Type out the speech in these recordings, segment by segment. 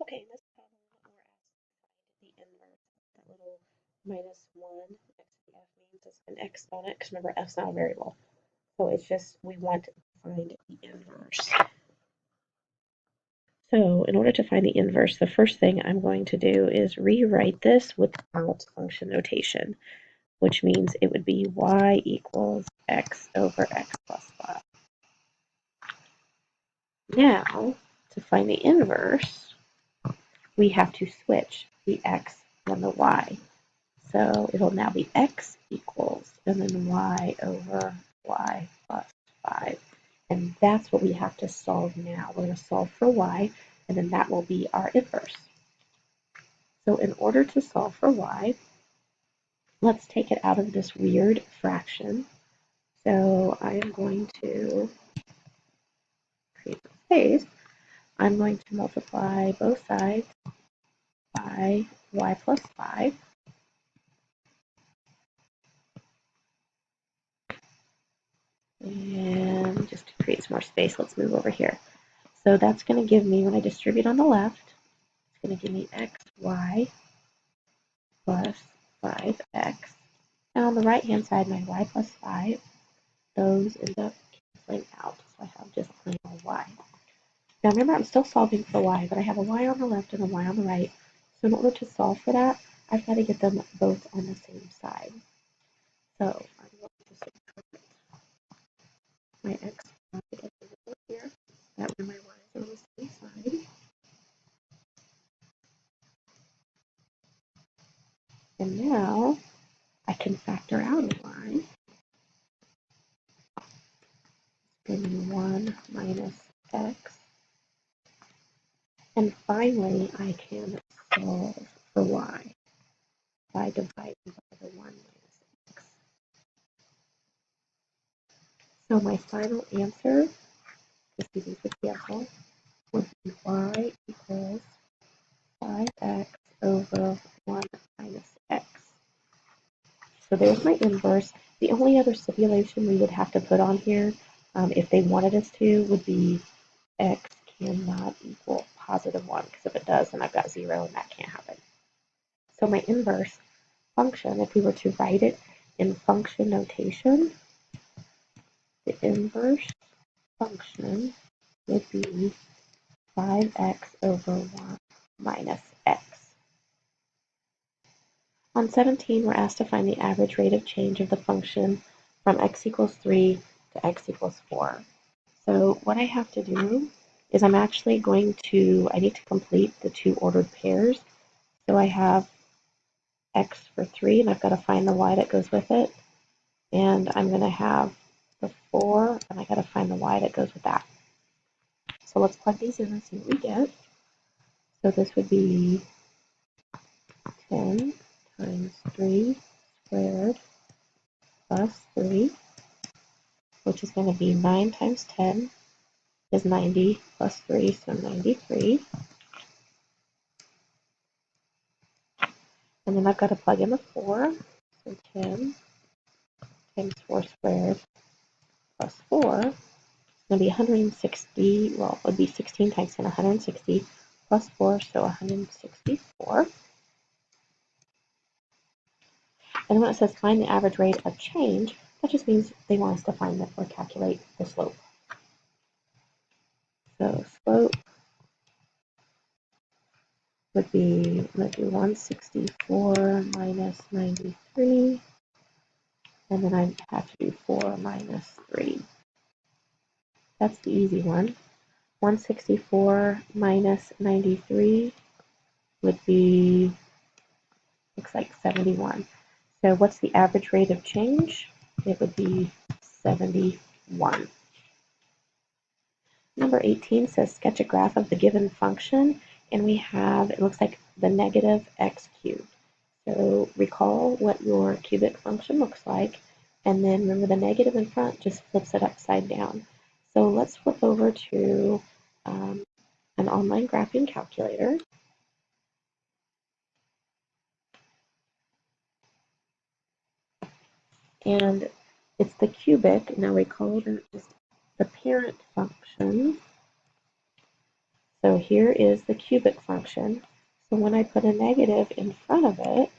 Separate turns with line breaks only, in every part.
Okay, in this problem, we're asked to find the inverse. That little -1 next to the f means it's an exponent, because remember, f's not a variable. So it's just, we want to find the inverse. So in order to find the inverse, the first thing I'm going to do is rewrite this without function notation, which means it would be y equals x over x plus 5. Now, to find the inverse, we have to switch the x and the y. So it'll now be x equals, and then y over y plus 5. And that's what we have to solve now. We're going to solve for y, and then that will be our inverse. So in order to solve for y, let's take it out of this weird fraction. So I am going to create a space. I'm going to multiply both sides by y plus 5. And just to create some more space, let's move over here. So that's going to give me, when I distribute on the left, it's going to give me xy plus 5x. Now on the right-hand side, my y plus 5, those end up canceling out. So I have just plain old y. Now remember, I'm still solving for y, but I have a y on the left and a y on the right. So in order to solve for that, I've got to get them both on the same side. So I'm going to subtract my x over here. That way my y is on the same side. And now I can factor out a y. Give me 1 minus x. And finally, I can solve for y by dividing by the 1 minus x. So my final answer, just using the example, would be y equals 5x over 1 minus x. So there's my inverse. The only other stipulation we would have to put on here, if they wanted us to, would be x cannot equal positive 1, because if it does, then I've got 0, and that can't happen. So my inverse function, if we were to write it in function notation, the inverse function would be 5x over 1 minus x. On 17, we're asked to find the average rate of change of the function from x equals 3 to x equals 4. So what I have to do is I need to complete the two ordered pairs. So I have x for 3, and I've got to find the y that goes with it. And I'm going to have the 4, and I got to find the y that goes with that. So let's plug these in and see what we get. So this would be 10 times 3 squared plus 3, which is going to be 9 times 10 is 90 plus 3, so 93. And then I've got to plug in the 4, so 10 times 4 squared plus 4 is going to be 160, well, it would be 16 times 10, 160 plus 4, so 164. And when it says find the average rate of change, that just means they want us to find or calculate the slope. So slope would be, let's do 164 minus 93, and then I have to do 4 minus 3. That's the easy one. 164 minus 93 would be, looks like 71. So what's the average rate of change? It would be 71. Number 18 says sketch a graph of the given function, and we have, it looks like the negative x cubed. So recall what your cubic function looks like, and then remember the negative in front just flips it upside down. So let's flip over to an online graphing calculator. And it's the cubic. Now recall that just the parent function. So here is the cubic function. So when I put a negative in front of it,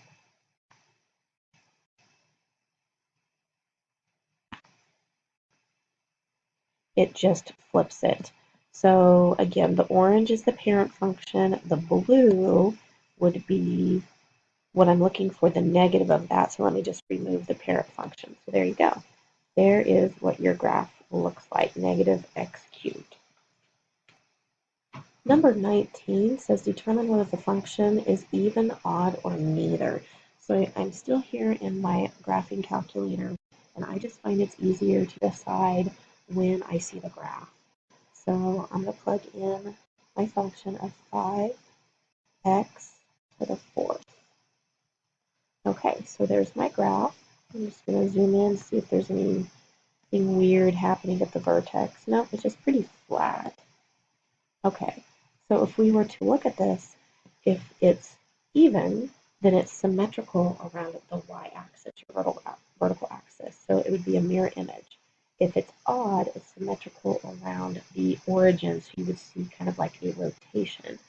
it just flips it. So again, the orange is the parent function. The blue would be what I'm looking for, the negative of that. So let me just remove the parent function. So there you go. There is what your graph looks like, negative x cubed. Number 19 says determine whether the function is even, odd, or neither. So I'm still here in my graphing calculator, and I just find it's easier to decide when I see the graph. So I'm going to plug in my function of 5x to the fourth. Okay, so there's my graph. I'm just going to zoom in, see if there's anything weird happening at the vertex. No, it's just pretty flat. Okay, so if we were to look at this, if it's even, then it's symmetrical around the y-axis, your vertical axis. So it would be a mirror image. If it's odd, it's symmetrical around the origin, so you would see kind of like a rotation.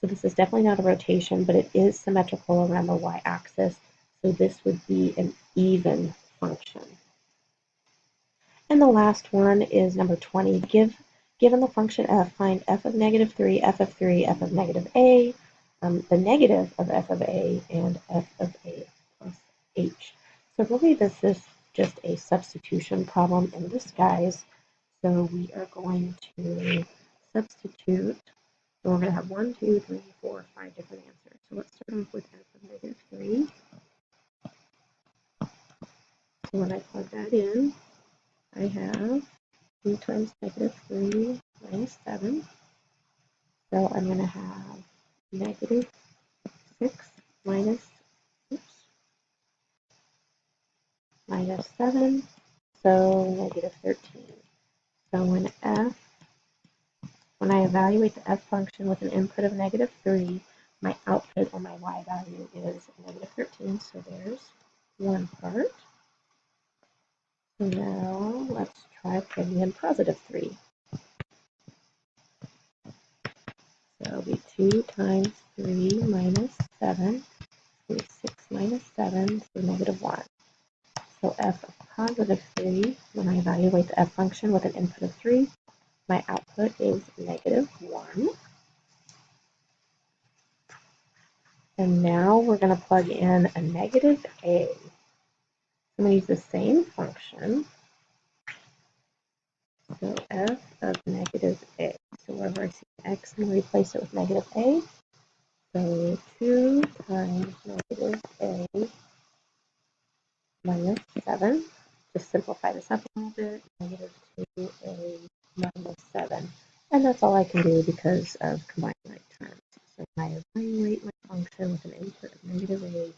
So this is definitely not a rotation, but it is symmetrical around the y-axis. So this would be an even function. And the last one is number 20. Given the function f, find f of negative 3, f of 3, f of negative a, the negative of f of a, and f of a plus h. So really this is just a substitution problem in disguise. So we are going to substitute. So we're going to have 1, 2, 3, 4, 5 different answers. So let's start off with f of negative 3. So when I plug that in, I have 3 times negative 3 minus 7. So I'm going to have negative 6 minus, minus 7. So negative 13. So when I evaluate the f function with an input of negative 3, my output or my y value is negative 13. So there's one part. So now let's try putting in positive 3. So it'll be 2 times 3 minus 7. So 6 minus 7, so negative 1. So f of positive 3, when I evaluate the f function with an input of 3, my output is negative 1. And now we're going to plug in a negative a. I'm going to use the same function. So f of negative a. So wherever I see x, I'm going to replace it with negative a. So 2 times negative a minus 7. Just simplify this up a little bit. Negative 2a minus 7. And that's all I can do because of combined like terms. So if I evaluate my function with an input of negative a,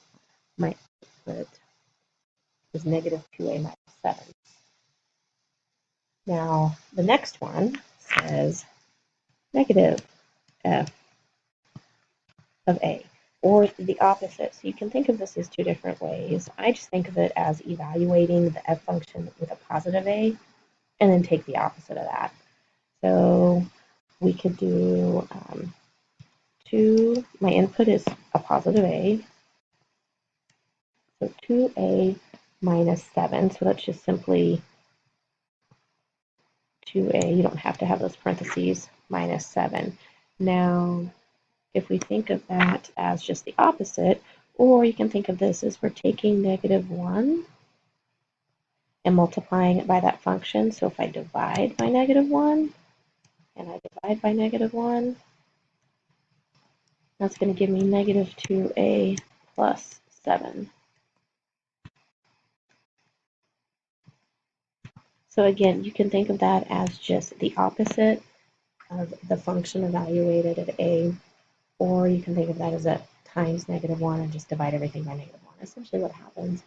my output is negative 2a minus 7. Now, the next one says negative f of a, or the opposite. So you can think of this as two different ways. I just think of it as evaluating the f function with a positive a, and then take the opposite of that. So we could do my input is a positive a, so 2a minus 7, so that's just simply 2a, you don't have to have those parentheses, minus 7. Now, if we think of that as just the opposite, or you can think of this as we're taking negative 1 and multiplying it by that function. So if I divide by negative 1, and I divide by negative 1, that's going to give me negative 2a plus 7. So again, you can think of that as just the opposite of the function evaluated at a, or you can think of that as a times negative 1 and just divide everything by negative 1. Essentially what happens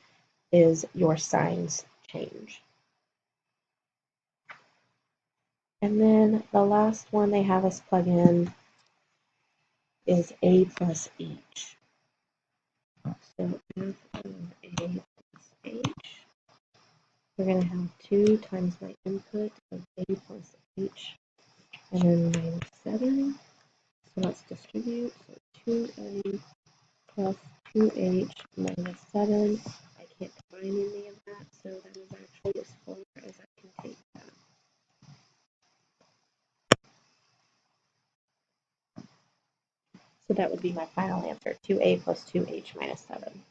is your signs change. And then the last one they have us plug in is a plus h. So f of a plus h, we're going to have 2 times my input of a plus h, and then minus 7. So let's distribute. So 2a plus 2h minus 7. I can't combine any of that, so that is actually as far as I can take that. So that would be my final answer, 2a plus 2h minus 7.